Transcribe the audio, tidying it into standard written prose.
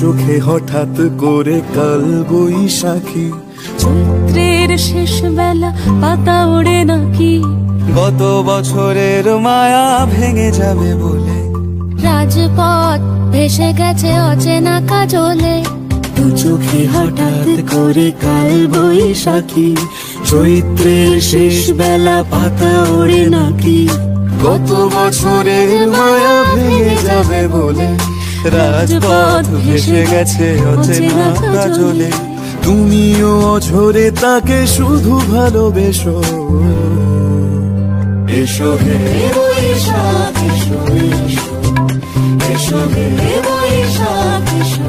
চোখে হঠাৎ করে কাল বৈশাখী, চৈত্রের শেষ বেলা পাতা ওড়ে নাকি, গত বছরের মায়া ভেঙে যাবে বলে, রাজপথ ভেসে গেছে অচেনা কাজলে, দু চোখে হঠাৎ করে কাল বৈশাখী, চৈত্রের শেষ বেলা পাতা ওড়ে নাকি, গত বছরের মায়া ভেঙে যাবে বলে, রাজপথ ভেসে গেছে অচেনা কাজলে। তুমিও অঝরে তাকে শুধু ভালোবেসো, এসো হে বৈশাখ এসো, এসো হে বৈশাখ এসো।